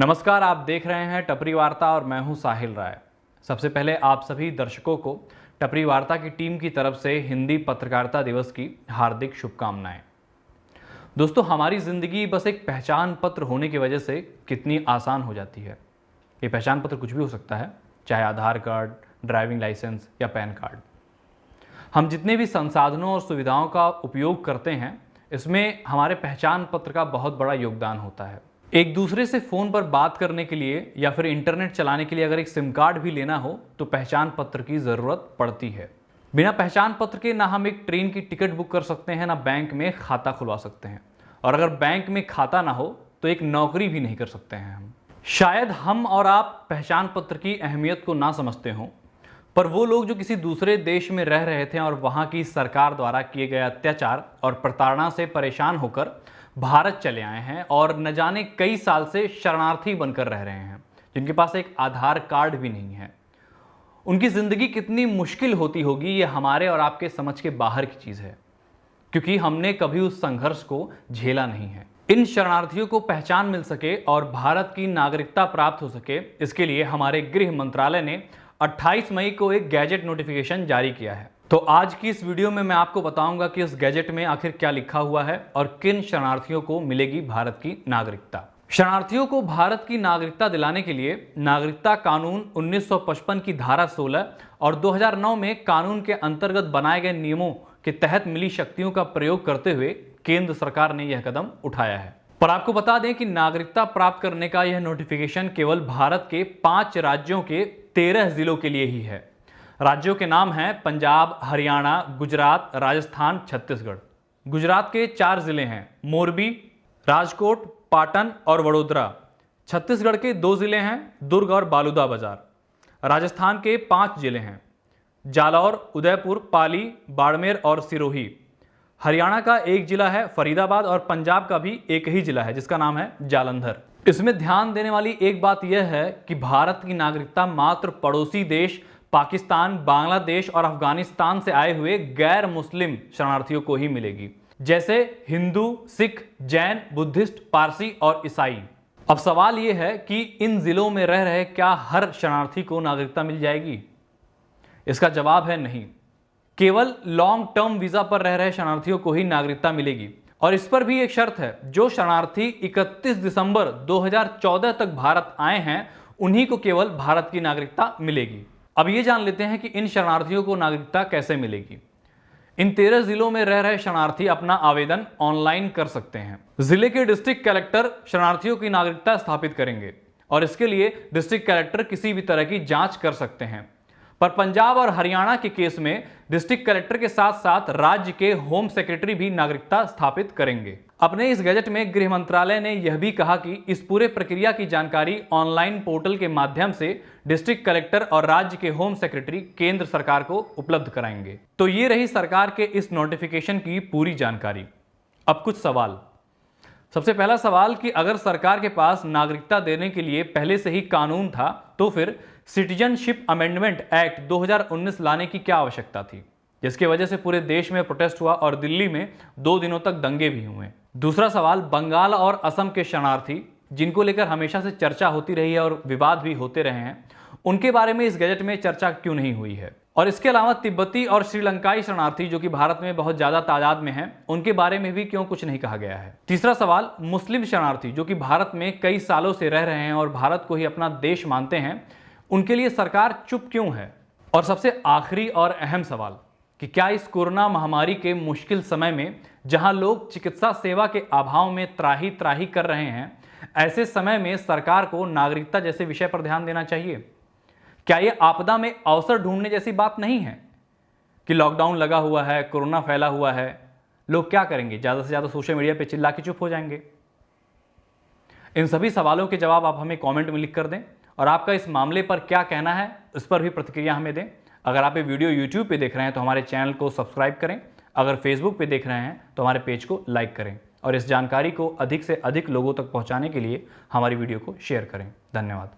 नमस्कार, आप देख रहे हैं टपरी वार्ता और मैं हूं साहिल राय। सबसे पहले आप सभी दर्शकों को टपरी वार्ता की टीम की तरफ से हिंदी पत्रकारिता दिवस की हार्दिक शुभकामनाएं। दोस्तों, हमारी ज़िंदगी बस एक पहचान पत्र होने की वजह से कितनी आसान हो जाती है। ये पहचान पत्र कुछ भी हो सकता है, चाहे आधार कार्ड, ड्राइविंग लाइसेंस या पैन कार्ड। हम जितने भी संसाधनों और सुविधाओं का उपयोग करते हैं, इसमें हमारे पहचान पत्र का बहुत बड़ा योगदान होता है। एक दूसरे से फ़ोन पर बात करने के लिए या फिर इंटरनेट चलाने के लिए अगर एक सिम कार्ड भी लेना हो तो पहचान पत्र की ज़रूरत पड़ती है। बिना पहचान पत्र के ना हम एक ट्रेन की टिकट बुक कर सकते हैं, ना बैंक में खाता खुलवा सकते हैं, और अगर बैंक में खाता ना हो तो एक नौकरी भी नहीं कर सकते हैं हम। शायद हम और आप पहचान पत्र की अहमियत को ना समझते हों, पर वो लोग जो किसी दूसरे देश में रह रहे थे और वहाँ की सरकार द्वारा किए गए अत्याचार और प्रताड़ना से परेशान होकर भारत चले आए हैं और न जाने कई साल से शरणार्थी बनकर रह रहे हैं, जिनके पास एक आधार कार्ड भी नहीं है, उनकी ज़िंदगी कितनी मुश्किल होती होगी ये हमारे और आपके समझ के बाहर की चीज़ है, क्योंकि हमने कभी उस संघर्ष को झेला नहीं है। इन शरणार्थियों को पहचान मिल सके और भारत की नागरिकता प्राप्त हो सके, इसके लिए हमारे गृह मंत्रालय ने 28 मई को एक गैजेट नोटिफिकेशन जारी किया है। तो आज की इस वीडियो में मैं आपको बताऊंगा कि इस गैजेट में आखिर क्या लिखा हुआ है और किन शरणार्थियों को मिलेगी भारत की नागरिकता। शरणार्थियों को भारत की नागरिकता दिलाने के लिए नागरिकता कानून 1955 की धारा 16 और 2009 में कानून के अंतर्गत बनाए गए नियमों के तहत मिली शक्तियों का प्रयोग करते हुए केंद्र सरकार ने यह कदम उठाया है। पर आपको बता दें कि नागरिकता प्राप्त करने का यह नोटिफिकेशन केवल भारत के 5 राज्यों के 13 जिलों के लिए ही है। राज्यों के नाम हैं पंजाब, हरियाणा, गुजरात, राजस्थान, छत्तीसगढ़। गुजरात के 4 जिले हैं, मोरबी, राजकोट, पाटन और वडोदरा। छत्तीसगढ़ के 2 जिले हैं, दुर्ग और बालूदा बाजार। राजस्थान के 5 जिले हैं, जालौर, उदयपुर, पाली, बाड़मेर और सिरोही। हरियाणा का 1 जिला है, फरीदाबाद, और पंजाब का भी एक ही जिला है जिसका नाम है जालंधर। इसमें ध्यान देने वाली एक बात यह है कि भारत की नागरिकता मात्र पड़ोसी देश पाकिस्तान, बांग्लादेश और अफगानिस्तान से आए हुए गैर मुस्लिम शरणार्थियों को ही मिलेगी, जैसे हिंदू, सिख, जैन, बुद्धिस्ट, पारसी और ईसाई। अब सवाल यह है कि इन जिलों में रह रहे क्या हर शरणार्थी को नागरिकता मिल जाएगी? इसका जवाब है नहीं। केवल लॉन्ग टर्म वीजा पर रह रहे शरणार्थियों को ही नागरिकता मिलेगी, और इस पर भी एक शर्त है, जो शरणार्थी 31 दिसंबर 2014 तक भारत आए हैं उन्हीं को केवल भारत की नागरिकता मिलेगी। अब ये जान लेते हैं कि इन शरणार्थियों को नागरिकता कैसे मिलेगी। इन 13 जिलों में रह रहे शरणार्थी अपना आवेदन ऑनलाइन कर सकते हैं। जिले के डिस्ट्रिक्ट कलेक्टर शरणार्थियों की नागरिकता स्थापित करेंगे और इसके लिए डिस्ट्रिक्ट कलेक्टर किसी भी तरह की जांच कर सकते हैं। पर पंजाब और हरियाणा के केस में डिस्ट्रिक्ट कलेक्टर के साथ साथ राज्य के होम सेक्रेटरी भी नागरिकता स्थापित करेंगे। अपने इस गैजेट में गृह मंत्रालय ने यह भी कहा कि इस पूरे प्रक्रिया की जानकारी ऑनलाइन पोर्टल के माध्यम से डिस्ट्रिक्ट कलेक्टर और राज्य के होम सेक्रेटरी केंद्र सरकार को उपलब्ध कराएंगे। तो ये रही सरकार के इस नोटिफिकेशन की पूरी जानकारी। अब कुछ सवाल। सबसे पहला सवाल कि अगर सरकार के पास नागरिकता देने के लिए पहले से ही कानून था तो फिर सिटीजनशिप अमेंडमेंट एक्ट 2019 लाने की क्या आवश्यकता थी, जिसकी वजह से पूरे देश में प्रोटेस्ट हुआ और दिल्ली में 2 दिनों तक दंगे भी हुए। दूसरा सवाल, बंगाल और असम के शरणार्थी जिनको लेकर हमेशा से चर्चा होती रही है और विवाद भी होते रहे हैं, उनके बारे में इस गैजेट में चर्चा क्यों नहीं हुई है? और इसके अलावा तिब्बती और श्रीलंकाई शरणार्थी जो कि भारत में बहुत ज्यादा तादाद में हैं, उनके बारे में भी क्यों कुछ नहीं कहा गया है? तीसरा सवाल, मुस्लिम शरणार्थी जो कि भारत में कई सालों से रह रहे हैं और भारत को ही अपना देश मानते हैं, उनके लिए सरकार चुप क्यों है? और सबसे आखिरी और अहम सवाल कि क्या इस कोरोना महामारी के मुश्किल समय में जहां लोग चिकित्सा सेवा के अभाव में त्राही त्राही कर रहे हैं, ऐसे समय में सरकार को नागरिकता जैसे विषय पर ध्यान देना चाहिए? क्या यह आपदा में अवसर ढूंढने जैसी बात नहीं है कि लॉकडाउन लगा हुआ है, कोरोना फैला हुआ है, लोग क्या करेंगे? ज़्यादा से ज़्यादा सोशल मीडिया पे चिल्ला के चुप हो जाएंगे। इन सभी सवालों के जवाब आप हमें कमेंट में लिख कर दें, और आपका इस मामले पर क्या कहना है इस पर भी प्रतिक्रिया हमें दें। अगर आप ये वीडियो यूट्यूब पे देख रहे हैं तो हमारे चैनल को सब्सक्राइब करें, अगर फेसबुक पे देख रहे हैं तो हमारे पेज को लाइक करें, और इस जानकारी को अधिक से अधिक लोगों तक पहुंचाने के लिए हमारी वीडियो को शेयर करें। धन्यवाद।